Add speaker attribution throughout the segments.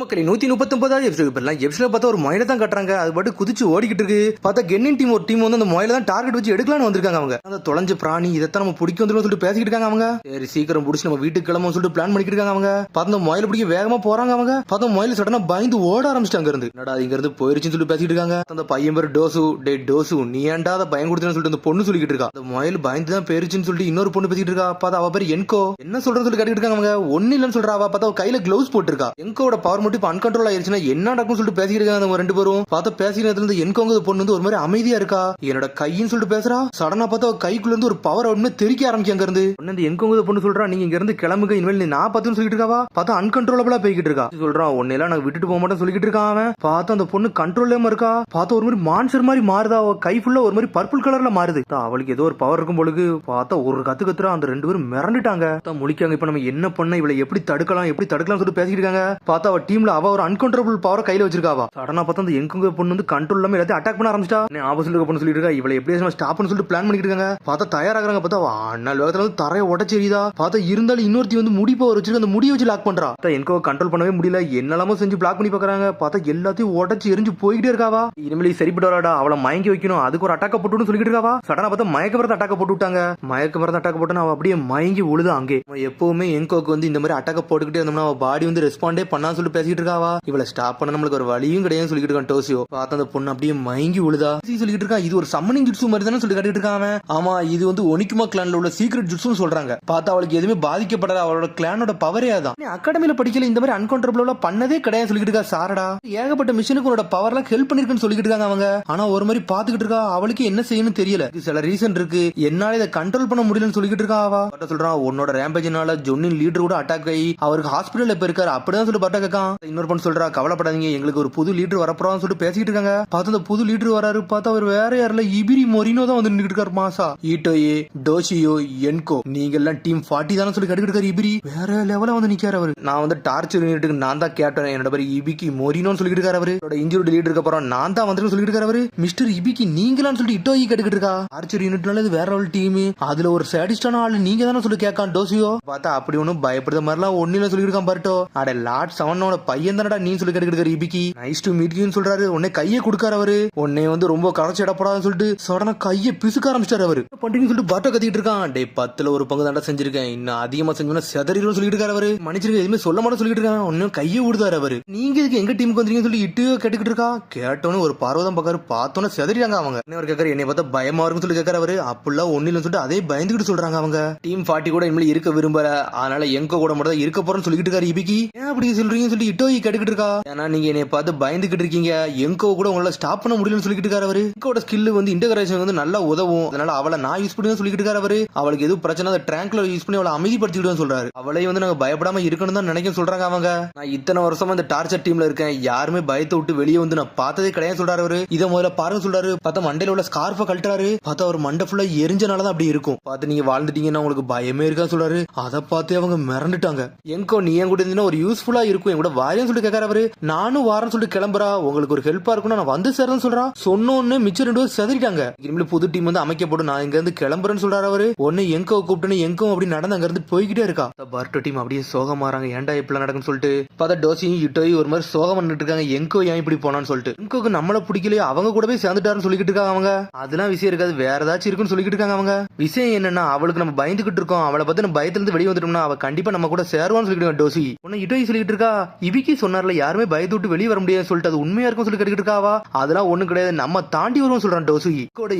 Speaker 1: மக்களே 139வது எபிசோட் இப்பெல்லாம் எபிசோட் பார்த்தா ஒரு மொயில தான் கட்டுறாங்க. அது பாட்டு குதிச்சு ஓடிக்கிட்டு இருக்கு. பார்த்தா கென்னின் டீம் ஒரு டீம் வந்து அந்த மொயில தான் டார்கெட் வச்சு எடுக்கலாம்னு வந்திருக்காங்க. அவங்க அந்த தொலைஞ்ச பிராணி இதைத்தான் நம்ம பிடிக்க வந்துடும் சொல்லிட்டு பேசிக்கிட்டு இருக்காங்க. அவங்க சரி சீக்கிரம் பிடிச்சி நம்ம வீட்டுக்கு கிளம்ப சொல்லிட்டு பிளான் பண்ணிக்கிட்டு இருக்காங்க. அவங்க பார்த்து மொயில பிடிக்க வேகமா போறாங்க. அவங்க பார்த்தா மொயில சடனா பயந்து ஓட ஆரம்பிச்சிட்டாங்க. இருந்து என்னடா இங்க இருந்து போயிருச்சுன்னு சொல்லிட்டு பேசிட்டு இருக்காங்க. அந்த பையன் பேர் டோசு. டே டோசு நீ ஏன்டா அதை பயம் கொடுத்தேன்னு சொல்லிட்டு அந்த பொண்ணு சொல்லிக்கிட்டு இருக்கா. அந்த மொயில் பயந்து தான் போயிருச்சுன்னு சொல்லிட்டு இன்னொரு பொண்ணு பேசிட்டு இருக்கா. பார்த்தா அவ பேர் என்கோ. என்ன சொல்றேன்னு சொல்லி கேட்டுக்கிட்டு இருக்காங்க. அவங்க ஒன்னு இல்லன்னு சொல்றா. அவ பார்த்தா கையில கிளவுஸ் போட்டுருக்கா. என்கோட பவர் மட்டும் இப்ப அன்கண்ட்ரோல் ஆயிருச்சுன்னா என்ன நடக்கும் சொல்லிட்டு பேசிட்டு இருக்காங்க. ரெண்டு பேரும் பார்த்தா பேசிக்கிறதுல இருந்து என்கோங்க பொண்ணு வந்து ஒரு மாதிரி அமைதியா இருக்கா. என்னோட கையின்னு சொல்லிட்டு பேசுறா. சடனா பார்த்தா கைக்குள்ள இருந்து ஒரு பவர் ஒண்ணு தெரிக்க ஆரம்பிக்க. அங்க இருந்து என்கோங்க பொண்ணு சொல்றா நீங்க இங்க இருந்து கிளம்புங்க, இனிமேல் நீ நான் பார்த்துன்னு சொல்லிட்டு இருக்காவா. பார்த்தா அன்கண்ட்ரோலபிளா போய்கிட்டு இருக்கா. சொல்றா உன்னையெல்லாம் நான் விட்டுட்டு போக மாட்டேன் சொல்லிட்டு இருக்கான். அவன் பார்த்தா அந்த பொண்ணு கண்ட்ரோல்லாம இருக்கா. பார்த்தா ஒரு மாதிரி மான்சர் மாதிரி மாறுதா. கை ஃபுல்லா ஒரு மாதிரி பர்பிள் கலர்ல மாறுது. அவளுக்கு ஏதோ ஒரு பவர் இருக்கும் பொழுது பார்த்தா ஒரு கத்துறா. அந்த ரெண்டு பேரும் மிரண்டுட்டாங்க. முழிக்காங்க. இப்ப நம்ம என்ன பண்ண இவளை எப்படி தடுக்கலாம் சொல்லிட்டு பேசிட்டு இருக்காங்க. பார்த்தா அவ டீம்ல அவ ஒரு அன்கண்ட்ரோலபிள் பவரை கையில வச்சிருக்காவா. சடனா பார்த்தா அந்த எங்க பொண்ணு வந்து கண்ட்ரோல் இல்லாம எல்லாத்தையும் அட்டாக் பண்ண ஆரம்பிச்சிட்டா. ஆப்போசிட்ல இருக்க பொண்ணு சொல்லிட்டு இருக்கா இவளை எப்படி ஸ்டாப்னு சொல்லிட்டு பிளான் பண்ணிட்டு இருக்காங்க. பார்த்தா தயாராகிறாங்க. பார்த்தா அண்ணல் வேகத்துல வந்து தரைய உடச்செறியதா. பார்த்தா இருந்தாலும் இன்னொருத்தி வந்து முடி பவர் வச்சிருக்க அந்த முடியை வச்சு லாக் பண்றா. என்கோ கண்ட்ரோல் பண்ணவே முடியல. என்னெல்லாமோ செஞ்சு பிளாக் பண்ணி பாக்குறாங்க. பார்த்தா எல்லாத்தையும் உடச்சு எரிஞ்சு போய்கிட்டே இருக்காவா. இனிமேல் சரிப்பட்டு வராடா அவளை மயங்கி வைக்கணும், அதுக்கு ஒரு அட்டாக்க போட்டுன்னு சொல்லிட்டு இருக்காவா. சடனா பார்த்தா மயக்க மருந்து அட்டாக்க போட்டு விட்டாங்க. மயக்க மருந்து அட்டாக்க போட்டு அவ அப்படியே மயங்கி உழுது. அங்கே எப்பவுமே என்கோக்கு வந்து இந்த மாதிரி அட்டாக்க போட்டுக்கிட்டே இருந்தோம்னா அவ பாடி வந்து ரெஸ்பாண்டே பண்ணான்னு சொல்லிட்டு பேசிட்டு இருக்காவா. இவளை ஸ்டாப் பண்ண நம்மளுக்கு ஒரு வழியும் கிடையாது சொல்லிட்டு இருக்கான் டோசியோ. பார்த்தா அந்த பொண்ணு அப்படியே மயங்கி உழுதா. சொல்லிட்டு இருக்கா இது ஒரு சம்மனிங் ஜுட்சு மாதிரி தானே சொல்லி கட்டிட்டு இருக்காங்க. ஆமா இது வந்து ஒனிக்குமா கிளான்ல உள்ள சீக்ரெட் ஜுட்சுன்னு சொல்றாங்க. பார்த்தா அவளுக்கு எதுவுமே பாதிக்கப்படாத அவளோட கிளானோட பவரே அதான். அகாடமியில படிக்கல இந்த மாதிரி அன்கண்ட்ரோலபிளா பண்ணதே கிடையாது சொல்லிட்டு இருக்கா. சாரடா ஏகப்பட்ட மிஷனுக்கு உன்னோட பவர்லாம் ஹெல்ப் பண்ணிருக்குன்னு சொல்லிட்டு இருக்காங்க. அவங்க ஆனா ஒரு மாதிரி பாத்துக்கிட்டு இருக்கா. அவளுக்கு என்ன செய்யணும் தெரியல. சில ரீசன் இருக்கு என்னால இதை கண்ட்ரோல் பண்ண முடியலன்னு சொல்லிட்டு இருக்கா. அவ சொல்றான் உன்னோட ரேம்பேஜ்னால ஜொன்னின் லீடர் கூட அட்டாக் ஆகி அவருக்கு ஹாஸ்பிட்டல் இப்ப இருக்காரு அப்படிதான் சொல்லி பட்டா கேட்கான். இன்னொரு பொண்ணு சொல்றா கவலைப்படாதீங்க எங்களுக்கு ஒரு புது லீடர் வரப்போறான்னு சொல்லிட்டு பேசிட்டு இருக்காங்க. பார்த்தா அந்த புது லீடர் வராரு. பார்த்தா அவர் வேற யாரில்ல இபிரி மொரினோ தான் வந்து நின்னுட்டு இருக்காரு. மாசா ஈட்டோயே டோஷியோ என்கோ நீங்க எல்லாம் டீம் 40 தானே சொல்லி கட்டிட்டு இருக்காரு. இபிரி வேற லெவலா வந்து நிக்காரு. அவரு நான் வந்து டார்ச்சர் யூனிட்டுக்கு நான் தான் கேட்டேன். என்னோட பேர் இபிக்கு மொரினோன்னு சொல்லிட்டு இருக்காரு. அவரு இன்ஜூர்டு லீடருக்கு அப்புறம் நான் தான் வந்து சொல்லிட்டு இருக்காரு. அவரு மிஸ்டர் இபிக்கு நீங்களான்னு சொல்லிட்டு இட்டோயி கேட்டுக்கிட்டு இருக்கா. டார்ச்சர் யூனிட்னால இது வேற ஒரு டீம், அதுல ஒரு சாடிஸ்டான ஆளு நீங்க தானே சொல்லி கேட்கான் டோசியோ. பார்த்தா அப்படி ஒன்னும் பயப்படுற மாதிரிலாம் ஒன்னும் சொல்லிட்டு இருக்கான். பர்ட்டோ அட லார்ட் செவனோட பையன் தானடா நீ சொல்லி கேட்டுக்கிட்டு இருக்காரு. இபிக்கு நைஸ் டு மீட் யூன்னு சொல்றாரு. உன்னை கையை கொடுக்காரு. அவரு உன்னை வந்து ரொம்ப கரைச்சி இடப்படாதுன்னு சொல்லிட்டு சடனா கையை பிசுக்க ஆரம்பிச்சாரு. அவரு பண்டிகை சொல்லிட்டு பாட்டோ கத்திட்டு இருக்கான். டே 10ல ஒரு பங்கு தாண்டா செஞ்சிருக்கேன், இன்னும் அதிகமா செஞ்சோம்னா செதறிடும் சொல்லிட்டு இருக்காரு. அவரு மன்னிச்சிருக்க எதுவுமே சொல்ல மாட்டேன் சொல்லிட்டு இருக்காங்க. ஒன்னும் கையை விடுதாரு. அவரு நீங்க இதுக்கு எங்க டீமுக்கு வந்தீங்கன்னு சொல்லி இட்டு கேட்டுக்கிட்டு இருக்கா. கேட்டோன்னு ஒரு பார்வதம் பாக்காரு. பார்த்தோன்னு செதறிட்டாங்க. அவங்க என்ன கேட்காரு என்னை பார்த்தா பயமா இருக்குன்னு சொல்லி கேட்காரு. அவரு அப்படிலாம் ஒன்னு இல்லைன்னு சொல்லிட்டு அதே பயந்துகிட்டு சொல்றாங்க. அவங்க டீம் 40 கூட இனிமேல் இருக்க விரும்பல, அதனால எங்க கூட மட்டும் இருக்க போறேன்னு சொல்லிட்டு இருக்காரு. இபிக்கு ஏன் அப்படி சொல்றீங்கன்னு சொல்லி இட்டோய் கேட்டுக்கிட்டு இருக்கா. ஏன்னா நீங்க என்னை பார்த்து பயந்துகிட்டு இருக்கீங்க, எங்கோ கூட உங்களால ஸ்டாப் பண்ண முடியலன்னு சொல்லிட்டு இருக்காரு. அவரு எங்கோட ஸ்கில் வந்து இன்டகிரேஷன் வந்து நல்லா உதவும், அதனால அவளை நான் யூஸ் பண்ணி சொல்லிட்டு இருக்காரு. அவரு அவளுக்கு எதுவும் பிரச்சனை அந்த ட்ராங்க்ல யூஸ் பண்ணி அவளை அமைதிப்படுத்திக்கிட்டு சொல்றாரு. அவளை வந்து நாங்க பயப்படாம இருக்கணும் தான் நினைக்க சொல்றாங்க. அவங்க நான் இத்தனை வருஷமா இந்த டார்ச்சர் டீம்ல இருக்கேன், யாருமே பயத்தை விட்டு வெளியே வந்து நான் பார்த்ததே கிடையாது சொல்றாரு. அவரு இதை முதல்ல பாருங்க சொல்றாரு. பார்த்தா மண்டையில உள்ள ஸ்கார்ஃப கழட்டுறாரு. பார்த்தா அவர் மண்டை ஃபுல்லா எரிஞ்சனாலதான் அப்படி இருக்கும். பார்த்து நீங்க வாழ்ந்துட்டீங்கன்னா உங்களுக்கு பயமே இருக்கா சொல்றாரு. அதை பார்த்து அவங்க மிரண்டுட்டாங்க. எங்கோ நீ என் கூட இருந்தீங்கன்னா ஒரு யூஸ்ஃபுல்லா இருக்கும் என் கூட வாரியம் சொல்லிட்டு கேட்காரு. அவரு நானும் வாரம் சொல்லிட்டு கிளம்புறா, உங்களுக்கு ஒரு ஹெல்ப்பா இருக்கும் நான் வந்து சேரன்னு சொல்றா. சொன்னோன்னு மிச்சம் 2 பேரும் செதறிட்டாங்க. இனிமேல் புது டீம் வந்து அமைக்கப்படும், நான் இங்க இருந்து கிளம்புறேன்னு சொல்றாரு. அவரு ஒன்னு எங்கோ கூப்பிட்டு எங்கோ அப்படி நடந்து அங்க இருந்து போய்கிட்டே இருக்கா. பர்ட்டோ டீம் அப்படியே சோகமாறாங்க. ஏன்டா இப்படி நடக்குன்னு சொல்லிட்டு பார்த்தா டோசியும் இட்டோய் ஒரு மாதிரி சோகம் பண்ணிட்டு இருக்காங்க. எங்கோ ஏன் இப்படி போனான்னு சொல்லிட்டு எங்கோக்கு நம்மள பிடிக்கலையே அவங்க கூட போய் சேர்ந்துட்டாருன்னு சொல்லிட்டு இருக்காங்க. அவங்க அதெல்லாம் விஷயம் இருக்காது, வேற ஏதாச்சும் இருக்குன்னு சொல்லிட்டு இருக்காங்க. அவங்க விஷயம் என்னன்னா அவளுக்கு நம்ம பயந்துகிட்டு இருக்கோம், அவளை பத்தி நம்ம பயத்துல இருந்து வெளியே வந்துட்டோம்னா அவ கண்டிப்பா நம்ம கூட சேருவான்னு சொல்லிட்டு இருக்காங்க. டோசி உன்னை இட்டோய் சொல்லிட்டு இருக்கா. இபிக்கு சொன்னார்ல யாருமே பயத்து விட்டு வெளியே வர முடியாது சொல்லிட்டு அது உண்மையா இருக்கும் சொல்லி கேட்டுக்கிட்டு இருக்காவா. அதெல்லாம் ஒண்ணு கிடையாது, நம்ம தாண்டி வருவோம் சொல்றான் டோசி.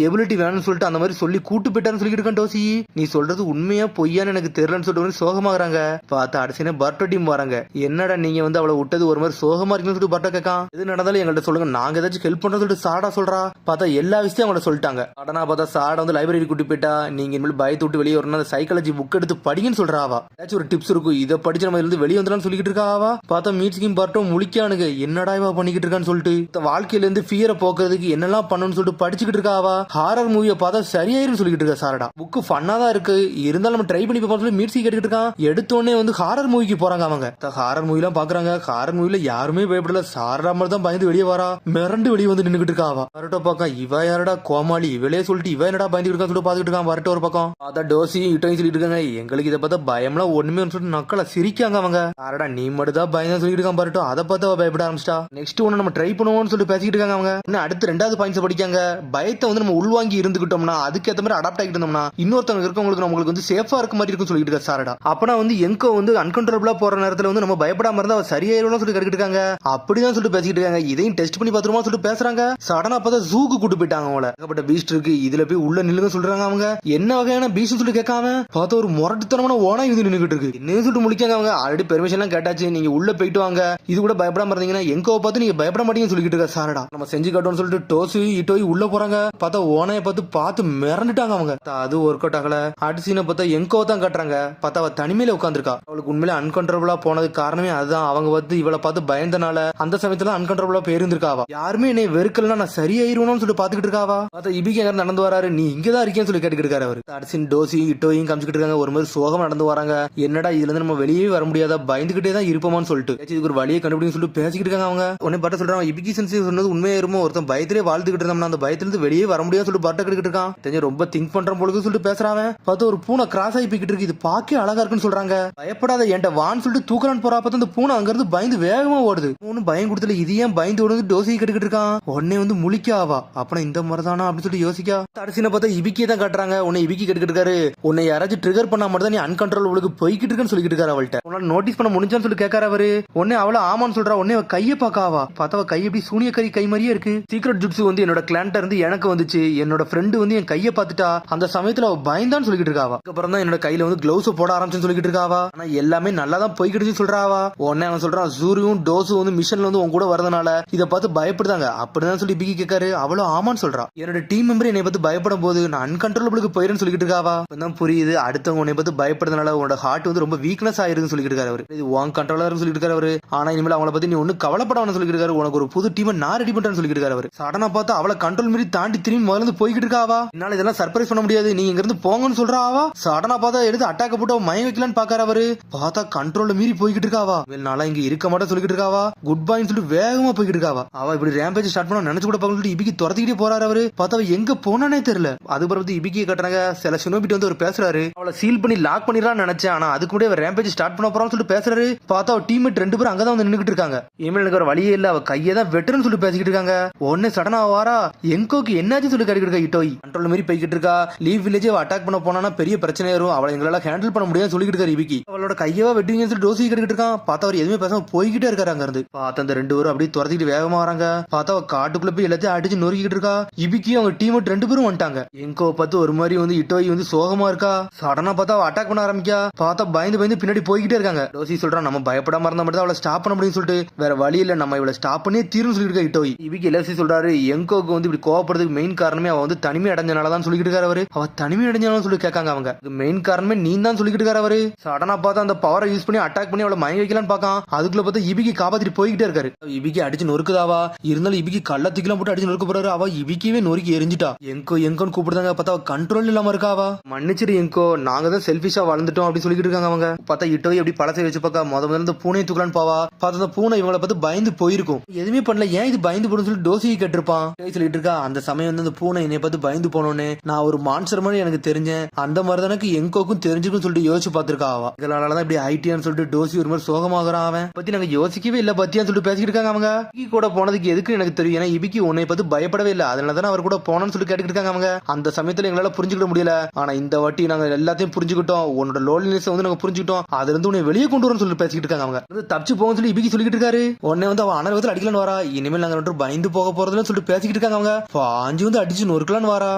Speaker 1: எபிலிட்டி வேணும்னு சொல்லிட்டு அந்த மாதிரி சொல்லி கூட்டு போயிட்டாருன்னு சொல்லிட்டு இருக்கான். டோசி நீ சொல்றது உண்மையா பொய்யான்னு எனக்கு தெரியலன்னு சொல்லிட்டு சோகமாகறாங்க. பார்த்தா அடிச்சுனா பர்ட்டோ டீம் வராங்க. என்னடா நீங்க வந்து அவளை விட்டது ஒரு மாதிரி சோகமா இருக்குன்னு சொல்லிட்டு பர்ட்டோ கேட்கான். எது நடந்தாலும் எங்கள்கிட்ட சொல்லுங்க, நாங்க ஏதாச்சும் ஹெல்ப் பண்றோம் சொல்லிட்டு சாடா சொல்றா. பார்த்தா எல்லா விஷயத்தையும் அவங்கள சொல்லிட்டாங்க. அடனா பார்த்தா சாடா வந்து லைப்ரரி கூட்டி போயிட்டா. நீங்க இனிமேல் பயத்தை விட்டு வெளியே வரணும், அந்த சைக்காலஜி புக் எடுத்து படிங்கன்னு சொல்றாவா. ஏதாச்சும் ஒரு டிப்ஸ் இருக்கும், இதை படிச்சு நம்ம இருந்து வெளியே வந்துடலாம்னு சொல்லிட்டு இருக்காவா. பார்த்தா மீட்ஸ்கிம் பர்ட்டோ முழிக்கானுங்க, என்னடா இவா பண்ணிக்கிட்டு இருக்கான்னு சொல்லிட்டு வாழ்க்கையில இருந்து ஃபியரை போக்குறதுக்கு என்னெல்லாம் பண்ணணும்னு சொல்லிட்டு படிச்சுக்கிட்டு இருக்காவா. ஹாரர் மூவியை பார்த்தா சரியாயிரும் சொல்லிட்டு இருக்கா. சாரடா புக்கு ஃபன்னா தான் இருக்கு, இருந்தாலும் நம்ம ட்ரை பண்ணி பார்ப்போம் சொல்லி மீட்ஸி கேட்டுக்கிட்டு இருக்கான். எடுத்தோடனே வந்து ஹாரர் மூவிக்கு போறாங்க. அவங்க ஹாரர் மூவி எல்லாம் பாக்குறாங்க. ஹாரர் மூவில யாருமே பயப்படல, சாரடா மாதிரி தான் பயந்து வெளியே வரா. மிரண்டு வெளியே வந்து நின்னுகிட்டு இருக்காவா. வரட்டோ பக்கம் இவ யாரடா கோமாளி, இவளே சொல்லிட்டு இவ என்னடா பயந்து இருக்கா சொல்லிட்டு பாத்துக்கிட்டு இருக்கான். வரட்டோ ஒரு பக்கம் பார்த்தா டோசியும் இட்டோயும் சொல்லிட்டு இருக்காங்க. எங்களுக்கு இதை பார்த்தா பயம்லாம் ஒண்ணுமே சொல்லிட்டு நக்கலை சிரிக்காங்க. அவங்க சாரடா நீ மட்டும் தான் பயந்து சொல்லிட்டு இருக்கான் பாருட்டோ. அதை பார்த்து அவ பயப்பட ஆரம்பிச்சிட்டா. நெக்ஸ்ட் ஒன்னு நம்ம ட்ரை பண்ணுவோம்னு சொல்லிட்டு பேசிக்கிட்டு இருக்காங்க அவங்க. இன்னும் அடுத்து ரெண்டாவது பாயிண்ட்ஸ் படிக்காங்க. பயத்தை வந்து நம்ம உள்வாங்கி இருந்துகிட்டோம்னா அதுக்கேற்ற மாதிரி அடாப்ட் ஆகிட்டு இருந்தோம்னா இன்னொருத்தவங்க இருக்கவங்களுக்கு நம்மளுக்கு வந்து சேஃபா இருக்க மாதிரி இருக்கும் சொல்லிட்டு இருக்கா சாரடா. அப்பனா வந்து எங்கோ வந்து அன்கண்ட்ரோலபிளா போற நேரத்துல வந்து நம்ம பயப்படாம இருந்தா அவ சரியாயிரும்னு சொல்லி கேட்டுட்டு இருக்காங்க. அப்படிதான் சொல்லிட்டு பேசிக்கிட்டு இருக்காங்க. இதையும் டெஸ்ட் பண்ணி பாத்துருமா சொல்லிட்டு பேசுறாங்க. சடனா பார்த்தா ஜூக்கு கூட்டு போயிட்டாங்க அவங்கள. ஏகப்பட்ட பீஸ்ட் இருக்கு, இதுல போய் உள்ள நில்லுங்க சொல்றாங்க அவங்க. என்ன வகையான பீஸ்ட் சொல்லி கேட்காம பார்த்தா ஒரு முரட்டுத்தனமான ஓனா இது நின்னுகிட்டு இருக்கு. என்ன சொல்லிட்டு முடிக்காங்க அவங்க. ஆல்ரெடி பெர்மிஷன் எல்லாம் கேட்டாச்சு, நீங்க உள்ள போயிட்டு வாங்க, இது கூட பயப்படாம இருந்தீங்கன்னா எங்கோ பார்த்து நீங்க பயப்பட மாட்டீங்கன்னு சொல்லிட்டு இருக்க சாரடா. நம்ம செஞ்சு காட்டோம்னு சொல்லிட்டு டோசி இட்டோய் உள்ள போறாங்க. பார்த்தா ஓனைய பார்த்து மிரண்டுட்டாங்க அவங்க. அது ஒர்க் அவுட் ஆகல. அடுத்த சீனை பார்த்தா எங்கோ தான் காட்டுறாங்க. பார்த்தா அவ தனிமையில உட்காந்துருக்கா. அவளுக்கு உண்மையிலே அன்கண்ட்ரோலபிளா போனதுக்கு காரணமே அதுதான். அவங்க வந்து இவளை பார்த்து பயந்தனால அந்த சமயத்துல அன்கண்ட்ரோலபிளா போயிருந்திருக்காவா. யாருமே என்னை வெறுக்கலன்னா நான் சரியாயிருவோம்னு சொல்லிட்டு பாத்துக்கிட்டு இருக்காவா. பார்த்தா இபிக்கு எங்க நடந்து வராரு, நீ இங்கதான் இருக்கேன்னு சொல்லி கேட்டுக்கிட்டு இருக்காரு அவரு. அடுத்த டோசி இட்டோயும் காமிச்சுக்கிட்டு இருக்காங்க. ஒரு மாதிரி சோகம் நடந்து வராங்க. என்னடா இதுல இருந்து நம்ம வெளியே வர முடியாதா, பயந்துகிட்டே தான் இருப்போமான்னு சொல்லிட்டு இதுக்கு ஒரு வழியை கண்டுபிடின்னு சொல்லிட்டு பேசிக்கிட்டு இருக்காங்க அவங்க. உடனே பாட்ட சொல்றாங்க இபிகி சென்சி சொன்னது உண்மையாயிருமோ, ஒருத்தன் பயத்திலே வாழ்ந்துகிட்டு இருந்தோம்னா அந்த பயத்துல இருந்து வெளியே வர முடியாது சொல்லிட்டு பாட்ட கிட்டு இருக்கான். தெரிஞ்ச ரொம்ப திங்க் பண்ற பொழுது சொல்லிட்டு பேசுறாங்க. பார்த்து ஒரு பூனை கிராஸ் ஆகி போய்கிட்டு இருக்கு. இது பாக்க அழகா இருக்குன்னு சொல்றாங்க. பயப்படாத என்கிட்ட வான்னு சொல்லிட்டு தூக்கலான்னு போறா. பார்த்து அந்த பூனை அங்க இருந்து பயந்து வேகமா ஓடுது. பூனை பயம் கொடுத்துல இது ஏன் பயந்து ஓடுது டோசி கேட்டுக்கிட்டு இருக்கான். உடனே வந்து முழிக்க ஆவா. அப்பனா இந்த மாதிரிதானா அப்படின்னு சொல்லிட்டு யோசிக்கா. கடைசியில பார்த்தா இபிக்கே தான் காட்டுறாங்க. உன்னை இபிக்கி கேட்டுக்கிட்டு இருக்காரு. உன்னை யாராச்சும் ட்ரிகர் பண்ணா மட்டும் தான் நீ அன்கண்ட்ரோல் உங்களுக்கு போய்கிட்டு இருக்குன்னு சொல்லிட்டு இருக்காரு அவள்கிட்ட. உன்னால நோட்டீஸ் பண்ண முடிஞ்சான்னு சொல்லி கேட்காரு அவரு. உடனே அவள ஆமான்னு சொல்றா. உடனே கையை பாக்காவா. பார்த்தா கை எப்படி சூனியக்கறி கை மாதிரியே இருக்கு. சீக்ரெட் ஜுட்ஸு வந்து என்னோட கிளான்ட்ட இருந்து எனக்கு வந்துச்சு. என்னோட ஃப்ரெண்டு வந்து என் கையை பார்த்துட்டா. அந்த சமயத்துல அவ பயந்தான்னு சொல்லிட்டு இருக்காவா. அதுக்கப்புறம் தான் என்னோட கையில வந்து கிளவுஸ் போட ஆரம்பிச்சுன்னு சொல்லிட்டு இருக்காவா. ஆனா எல்லாமே நல்லா தான் போய்கிட்டு சொல்றாவா. உடனே அவன் சொல்றான் ஜூரியும் டோஸும் வந்து மிஷன்ல வந்து உன் கூட வரதுனால இதை பார்த்து பயப்படுதாங்க அப்படிதான் சொல்லி பிகி கேட்காரு. அவளும் ஆமான்னு சொல்றா. என்னோட டீம் மெம்பர் என்னை பார்த்து பயப்படும் போது நான் அன்கண்ட்ரோலபிளுக்கு போயிருன்னு சொல்லிட்டு இருக்காவா. தான் புரியுது அடுத்தவங்க உன்னை பார்த்து பயப்படுறதுனால உன்னோட ஹார்ட் வந்து ரொம்ப வீக்னஸ் ஆயிருன்னு சொல்லிட்டு இருக்காரு அவரு. இது உன் கண்ட்ரோலர் சொல்லிட்டு இருக்காரு அவரு. ஆனா இனிமேல் அவங்கள பத்தி நீ ஒன்னும் கவலைப்படாமனு சொல்லிட்டு இருக்காரு. உனக்கு ஒரு புது டீமை நான் ரெடி பண்றேன்னு சொல்லிட்டு இருக்காரு அவரு. சடனா பார்த்து அவளை கண்ட்ரோல் மீறி தாண்டி திரும்பி முதல்ல போய்கிட்டு இருக்காவா. என்னால இதெல்லாம் சர்ப்ரைஸ் பண்ண முடியாது, நீங்க இங்க இருந்து போங்கன்னு சொல்றாவா. சடனா பார்த்தா எடுத்து அட்டாக்க போட்டு மயம் வைக்கலான்னு பாக்காரு அவரு. பார்த்தா கண்ட்ரோல்ல மீறி போய்கிட்டு இருக்காவா. நாளா இங்க இருக்க மாட்டேன் சொல்லிட்டு இருக்காவா. குட் பைன்னு சொல்லிட்டு வேகமா போய்கிட்டு இருக்காவா. அவ இப்படி ரேம்பேஜ் ஸ்டார்ட் பண்ண நினைச்சு கூட பார்க்க இபிக்கு துரத்திக்கிட்டே போறாரு அவரு. பார்த்தா எங்க போனானே தெரியல. அதுக்கப்புறம் இபிக்கி கட்டுறாங்க. சில சினோபிட்டு வந்து ஒரு பேசுறாரு. அவளை சீல் பண்ணி லாக் பண்ணிடலாம்னு நினைச்சேன். ஆனா அதுக்கு கூட ரேம்பேஜ் ஸ்டார்ட் பண்ண போறான்னு சொல்லிட்டு பேசுறாரு. பார்த்தா அவ டீம்மேட் ரெண்டு பேரும் அங்கதான் வந்து நின்னுட்டு இருக்காங்க. இனிமேல் எனக்கு ஒரு வழியே இல்ல, அவ கையை தான் வெட்டுறன்னு சொல்லி பேசிக்கிட்டு இருக்காங்க. ஒன்னு சடனா வாரா எங்கோக்கு என்னாச்சு சொல்லி கேட்டுக்கிட்டு இருக்கா. இட்டோய் கண்ட்ரோல் மாதிரி போய்கிட்டு இருக்கா. லீவ் வில்லேஜ் அட்டாக் பண்ண போனா பெரிய பிரச்சனை வரும். அவளை எங்களால ஹேண்டில் பண்ண முடியாது சொல்லிட்டு இருக்காரு இபிக்கி. அவளோட கையவா வெட்டுவீங்கன்னு சொல்லி டோசி கேட்டுக்கிட்டு இருக்கான். பார்த்தா அவர் எதுவுமே பேசாம போய்கிட்டே இருக்காரு அங்க இருந்து. பார்த்தா அந்த ரெண்டு பேரும் அப்படியே துரத்திட்டு வேகமா வராங்க. பார்த்தா அவ காட்டுக்குள்ள போய் எல்லாத்தையும் அடிச்சு நொறுக்கிட்டு இருக்கா. இபிக்கி அவங்க டீம் ரெண்டு பேரும் வந்துட்டாங்க. எங்கோ பார்த்து ஒரு மாதிரி வந்து இட்டோய் வந்து சோகமா இருக்கா. சடனா பார்த்தா அவ அட்டாக் பண்ண ஆரம்பிக்கா. பார்த்தா பயந்து பின்னாடி போய்கிட்டே இருக்காங்க. டோசி சொல்றான் நம்ம பயப்படாம இருந்தா மட்டும் அவளை ஸ்டாப் பண்ண முடியும்னு சொல்லிட்டு வேற வழி இல்ல, நம்ம இவளை ஸ்டாப் பண்ணி தீரும் சொல்லிட்டு இருக்கா இட்டோய். இபிக்கி எல்லாத்தையும் சொல்றாரு. எங்கோக்கு வந்து இப்படி கோவப்படுறதுக்கு மெயின் காரணமே அவ வந்து தனிமை அடைஞ்சனாலதான் சொல்லிட்டு இருக்காரு அவரு. அவ தனிமை அடைஞ்சாலும் சொல்லி கேட்காங்க அவங்க. மெயின் காரணமே நீ தான் சொல்லிட்டு இருக்காரு அவரு. சடனா பார்த்தா அந்த பவரை யூஸ் பண்ணி அட்டாக் பண்ணி அவளை மயங்க வைக்கலான்னு பாக்கான். அதுக்குள்ள பார்த்தா இபிக்கி காப்பாத்திட்டு போய்கிட்டே இருக்காரு. இபிக்கி அடிச்சு நொறுக்குதாவா. இருந்தாலும் இபிக்கி கள்ளத்துக்கெல்லாம் போட்டு அடிச்சு நொறுக்க போறாரு. அவ இபிக்கிவே நொறுக்கி எரிஞ்சிட்டா. எங்கோன்னு கூப்பிடுறாங்க. பார்த்தா அவ கண்ட்ரோல் இல்லாம இருக்காவா. மன்னிச்சிரு எங்கோ, நாங்க தான் செல்ஃபிஷா வளர்ந்துட்டோம் அப்படின்னு சொல்லிட்டு இருக்காங்க அவங்க. பார்த்தா இட்டோய் எப்படி பழசை வச்சு பார்க்க முதல்ல இந்த பூனையை தூக்கலான்னு பாவா. பார்த்தா அந்த பூனை இவங்களை பார்த்து பயந்து போயிருக்கும். எதுவுமே பண்ணல, ஏன் இது பயந்து போடும் சொல்லி டோசியை கேட்டிருப்பான். சொல்லிட்டு இருக்கா. அந்த சமயம் வந்து அந்த பூனை என்னை பார்த்து பயந்து போனோன்னு நான் ஒரு மான்ஸ்டர் மாதிரி எனக்கு தெரிஞ்சேன். அந்த மாதிரி தானக்கு எங்கோக்கும் தெரிஞ்சுக்கும் சொல்லிட்டு யோசிச்சு பார்த்திருக்கா அவ. இதனாலதான் இப்படி ஐடியான்னு சொல்லிட்டு டோசி ஒரு மாதிரி சோகமாகறான். அவன் பத்தி நாங்க யோசிக்கவே இல்ல பத்தியான்னு சொல்லிட்டு பேசிக்கிட்டு இருக்காங்க அவங்க. இபிக்கி கூட போனதுக்கு எதுக்கு எனக்கு தெரியும். ஏன்னா இபிக்கி உன்னை பார்த்து பயப்படவே இல்லை, அதனாலதான் அவர் கூட போனோம்னு சொல்லி கேட்டுக்கிட்டு இருக்காங்க அவங்க. அந்த சமயத்துல எங்களால புரிஞ்சுக்கிட முடியல. ஆனா இந்த வாட்டி நாங்க எல்லாத்தையும் புரிஞ்சுக்கிட்டோம். உன்னோட லோன்லினஸ் வந்து நாங்க புரிஞ்சுக்கிட்டோம். அதுல இருந்து உன்னை வெளியே கொண்டு வரணும்னு சொல்லி பேசிக்கிட்டு இருக்காங்க அவங்க. தப்பிச்சு போகணும்னு சொல்லி இபிக்கி சொல்லிட்டு இருக்காரு. உடனே வந்து அவ அனர்வத்தில் அடிக்கலான்னு வரா. இனிமேல் நாங்க ரெண்டு பயந்து போக போறதுன்னு சொல்லிட்டு பேசிக்கிட்டு இருக்காங்க அவங்க. பாஞ்சு வந்து அடிச்சு நொறுக்கலான்னு வரா.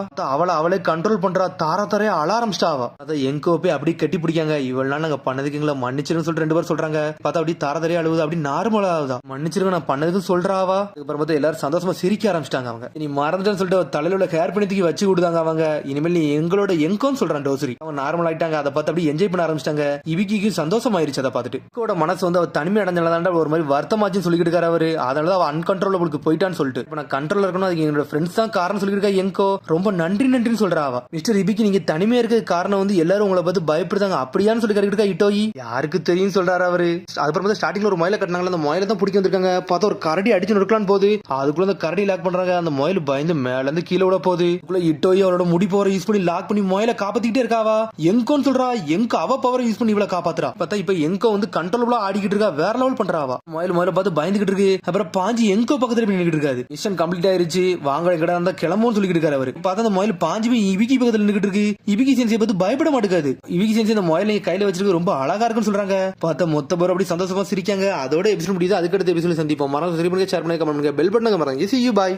Speaker 1: அவளே கண்ட்ரோல் பண்றா. தாரா ஆள ஆரம்பிச்சிட்டா அவ. அதை எங்கோ போய் அப்படி கட்டி பிடிக்காங்க. இவெல்லாம் நாங்க பண்ணதுக்கு எங்களை மன்னிச்சிருன்னு சொல்லிட்டு ரெண்டு பேரும் சொல்றாங்க. பார்த்தா அப்படி தாரா அழுவுது. அப்படி நார்மலா ஆகுதா. மன்னிச்சிருங்க நான் பண்ணதுக்கு சொல்றாவா. அதுக்கப்புறம் பார்த்தா எல்லாரும் சந்தோஷமா சிரிக்க ஆரம்பிச்சிட்டாங்க அவங்க. நீ மறந்துட்டேன்னு சொல்லிட்டு தலையில உள்ள ஹேர் பண்ணி வச்சு விடுதாங்க அவங்க. இனிமேல் நீ எங்களோட எங்கோன்னு சொல்றான் டோசரி. அவங்க நார்மல் ஆயிட்டாங்க. அதை பார்த்து அப்படி என்ஜாய் பண்ண ஆரம்பிச்சிட்டாங்க. இவிக்கு சந்தோஷம் ஆயிருச்சு. அதை பார்த்துட்டு இக்கோட மனசு வந்து அவ தனிமை அடைஞ்சதாண்டா ஒரு மாதிரி வருத்தமாச்சுன்னு சொல்லிட்டு இருக்காரு அவரு. அதனாலதான் அவ அன்கண்ட்ரோலபிளுக்கு போயிட்டான்னு சொல்லிட்டு இப்ப நான் கண்ட்ரோல் இருக்கணும், அதுக்கு என்னோட ஃப்ரெண்ட்ஸ் தான் காரணம் சொல்லிட்டு இருக்கா. எங்கோ ரொம்ப நன்றின்னு சொல்றா அவ. மிஸ்டர் இபிக்கு நீங்க தனிமையா இருக்க காரணம் வந்து எல்லாரும் உங்களை பார்த்து பயப்படுதாங்க அப்படியான்னு சொல்லி கேட்டுக்கிட்டு இருக்கா இட்டோய். யாருக்கு தெரியும் சொல்றாரு அவரு. அதுக்கப்புறம் ஸ்டார்டிங்ல ஒரு மொயில கட்டினாங்களா, அந்த மொயில தான் பிடிக்க வந்திருக்காங்க. பார்த்தா ஒரு கரடி அடிச்சு நொறுக்கலான்னு போகுது. அதுக்குள்ள அந்த கரடி லாக் பண்றாங்க. அந்த மொயில் பயந்து மேல இருந்து கீழே விட போகுது. இட்டோய் அவரோட முடி பவரை யூஸ் பண்ணி லாக் பண்ணி மொயில காப்பாத்திக்கிட்டே இருக்காவா. எங்கோன்னு சொல்றா. எங்க அவ பவரை யூஸ் பண்ணி இவ்வளவு காப்பாத்துறா. பார்த்தா இப்ப எங்க வந்து கண்ட்ரோலபிளா ஆடிக்கிட்டு இருக்கா. வேற லெவல் பண்றாவா. முதல்ல பார்த்து பயந்துகிட்டு இருக்கு. அப்புறம் பாஞ்சி எங்கோ பக்கத்துல போய் நின்னுட்டு இருக்காரு. மிஷன் கம்ப்ளீட் ஆயிருச்சு, வாங்க கடை இருந்தா கிளம்பும் சொல்லிட்டு இருக்காரு அவரு. பார்த்தா அந்த மொயில் பாஞ்சி போய் இபிகி பக்கத்துல நின்னுட்டு இருக்கு. இபிகி சென்சியை பார்த்து பயப்பட மாட்டேங்காது. இபிகி சென்சி அந்த மொயிலை கையில வச்சிருக்கு, ரொம்ப அழகா இருக்குன்னு சொல்றாங்க. பார்த்தா மொத்த பேர் அப்படி சந்தோஷமா சிரிக்காங்க. அதோட எபிசோட் முடியுது. அதுக்கடுத்த எபிசோட் சந்திப்போம். மறக்காம சரி பண்ணுங்க, ஷேர் பண்ணுங்க, கமெண்ட் பண்ணுங்க, பெல் பட்டனை மறக்காம. See you, bye.